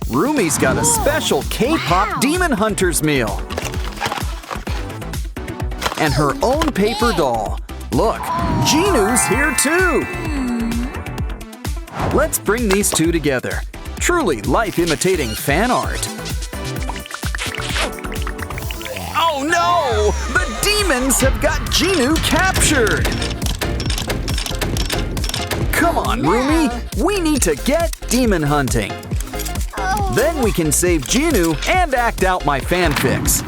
Rumi's got a special K-pop Demon Hunters meal. And her own paper doll. Look, Jinu's here too! Let's bring these two together. Truly life-imitating fan art. Oh no! The demons have got Jinu captured! Come on, Rumi! We need to get demon hunting. Then we can save Jinu and act out my fanfics.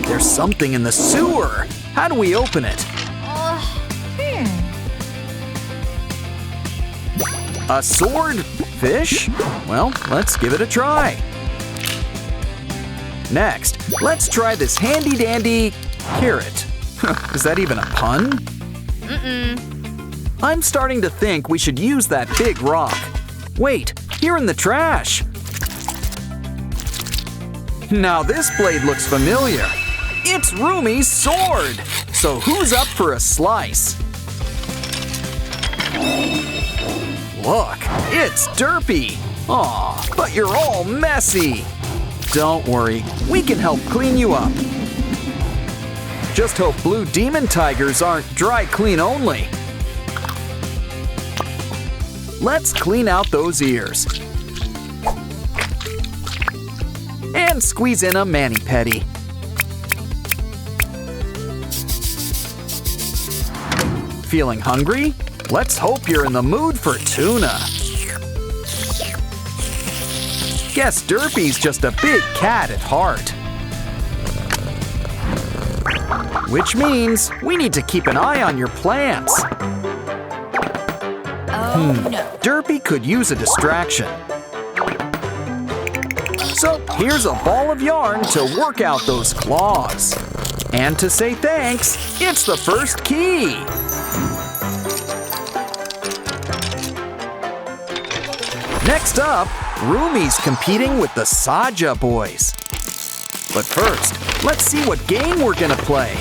There's something in the sewer. How do we open it? A sword? Fish? Well, let's give it a try. Next, let's try this handy-dandy carrot. Is that even a pun? I'm starting to think we should use that big rock. Wait, here in the trash. Now this blade looks familiar. It's Rumi's sword! So who's up for a slice? Look, it's Derpy! Aw, but you're all messy! Don't worry, we can help clean you up. Just hope blue demon tigers aren't dry clean only. Let's clean out those ears. And squeeze in a mani-pedi. Feeling hungry? Let's hope you're in the mood for tuna. Guess Derpy's just a big cat at heart. Which means we need to keep an eye on your plants. Derpy could use a distraction. So here's a ball of yarn to work out those claws. And to say thanks, it's the first key. Next up, Rumi's competing with the Saja boys. But first, let's see what game we're gonna play.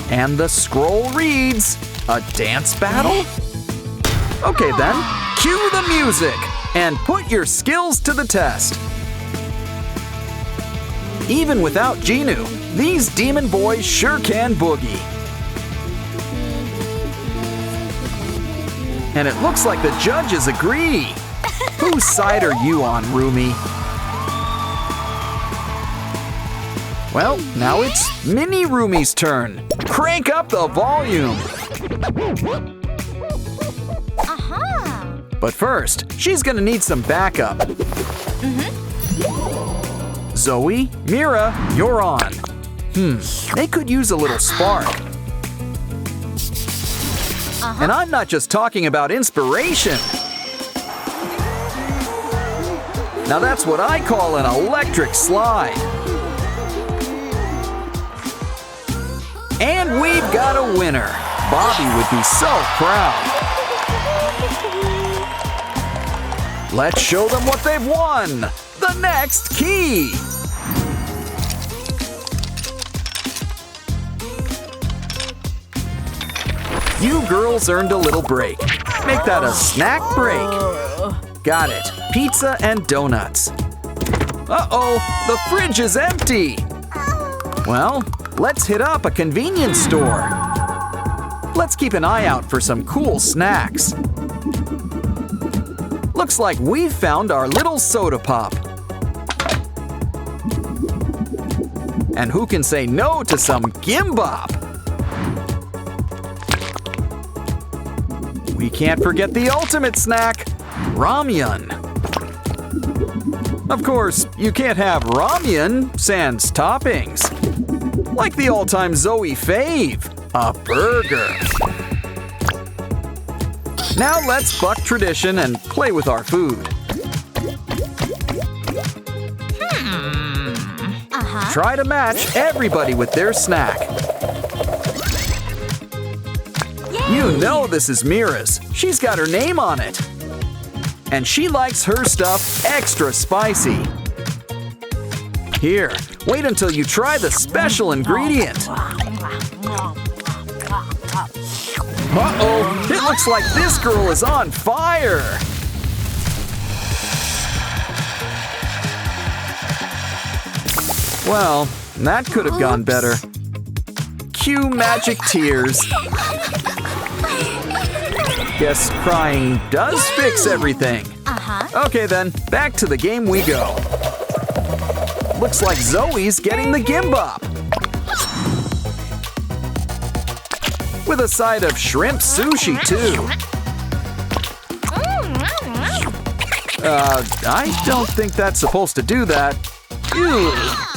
And the scroll reads, a dance battle? Okay then, cue the music and put your skills to the test. Even without Jinu, these demon boys sure can boogie. And it looks like the judges agree. Whose side are you on, Rumi? Well, now it's Mini Rumi's turn. Crank up the volume. But first, she's gonna need some backup. Zoe, Mira, you're on. They could use a little spark. And I'm not just talking about inspiration. Now that's what I call an electric slide. And we've got a winner. Bobby would be so proud. Let's show them what they've won. The next key. You girls earned a little break. Make that a snack break. Got it. Pizza and donuts. Uh-oh, the fridge is empty. Well, let's hit up a convenience store. Let's keep an eye out for some cool snacks. Looks like we've found our little soda pop. And who can say no to some gimbap? We can't forget the ultimate snack, ramyun. Of course, you can't have ramyun sans toppings. Like the all-time Zoe fave, a burger. Now let's buck tradition and play with our food. Try to match everybody with their snack. You know this is Mira's. She's got her name on it. And she likes her stuff extra spicy. Here, wait until you try the special ingredient. Uh-oh, it looks like this girl is on fire. Well, that could have gone better. Cue magic tears. Guess crying does fix everything. Okay then, back to the game we go. Looks like Zoe's getting the gimbap. With a side of shrimp sushi too. I don't think that's supposed to do that. Ew,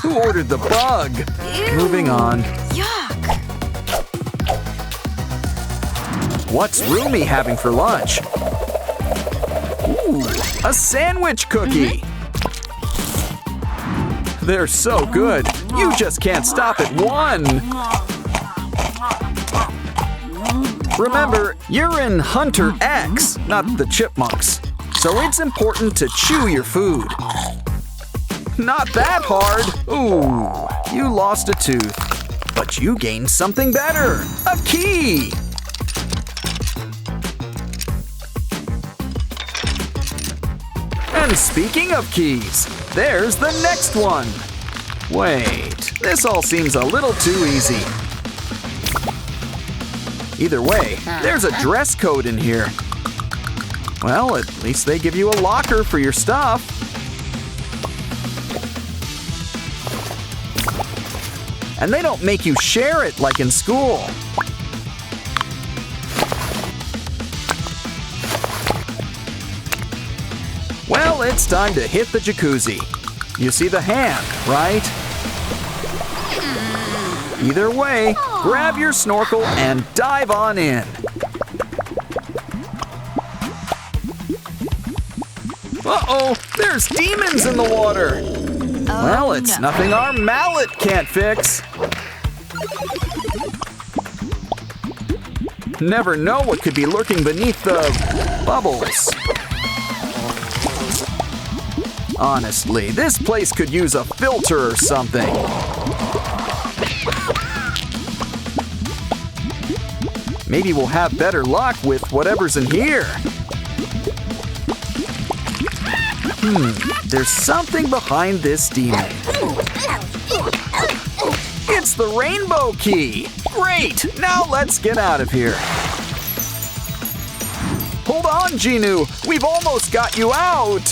who ordered the bug? Moving on. What's Rumi having for lunch? Ooh, a sandwich cookie. They're so good. You just can't stop at one. Remember, you're in Huntrix, not the chipmunks. So it's important to chew your food. Not that hard. Ooh, you lost a tooth. But you gained something better. A key. And speaking of keys, there's the next one. Wait, this all seems a little too easy. Either way, there's a dress code in here. Well, at least they give you a locker for your stuff. And they don't make you share it like in school. Well, it's time to hit the jacuzzi. You see the hand, right? Either way, grab your snorkel and dive on in. Uh-oh, there's demons in the water. Well, it's nothing our mallet can't fix. Never know what could be lurking beneath the bubbles. Honestly, this place could use a filter or something. Maybe we'll have better luck with whatever's in here. There's something behind this demon. It's the rainbow key. Great, now let's get out of here. Hold on, Jinu, we've almost got you out.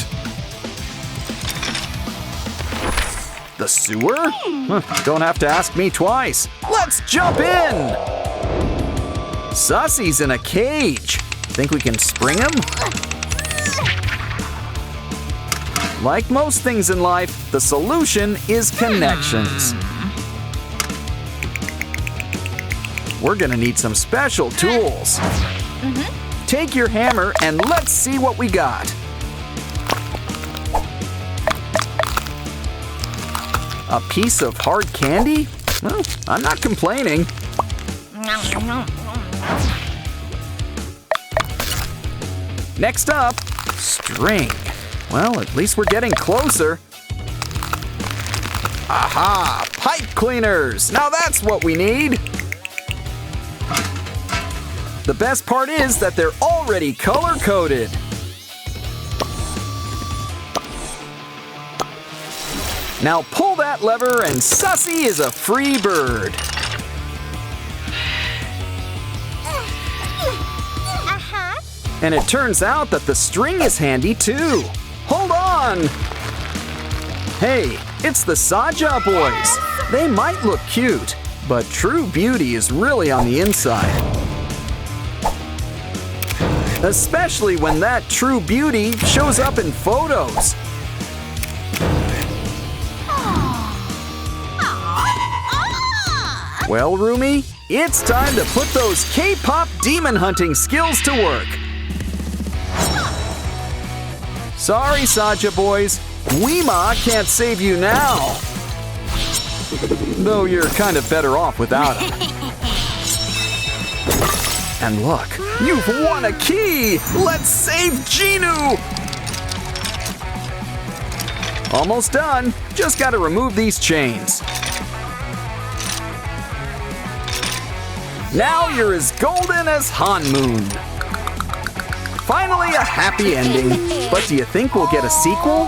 The sewer? Don't have to ask me twice. Let's jump in. Sussy's in a cage. Think we can spring him? Like most things in life, the solution is connections. We're gonna need some special tools. Take your hammer and let's see what we got. A piece of hard candy? Well, I'm not complaining. Next up, string. Well, at least we're getting closer. Aha! Pipe cleaners! Now that's what we need! The best part is that they're already color-coded. Now pull that lever and Sussy is a free bird. And it turns out that the string is handy too. Hold on! Hey, it's the Saja boys. They might look cute, but true beauty is really on the inside. Especially when that true beauty shows up in photos. Well, Rumi, it's time to put those K-pop demon hunting skills to work. Sorry, Saja boys, Weema can't save you now. Though you're kind of better off without him. And look, you've won a key! Let's save Jinu! Almost done, just gotta remove these chains. Now you're as golden as Han Moon. Finally, a happy ending. But do you think we'll get a sequel?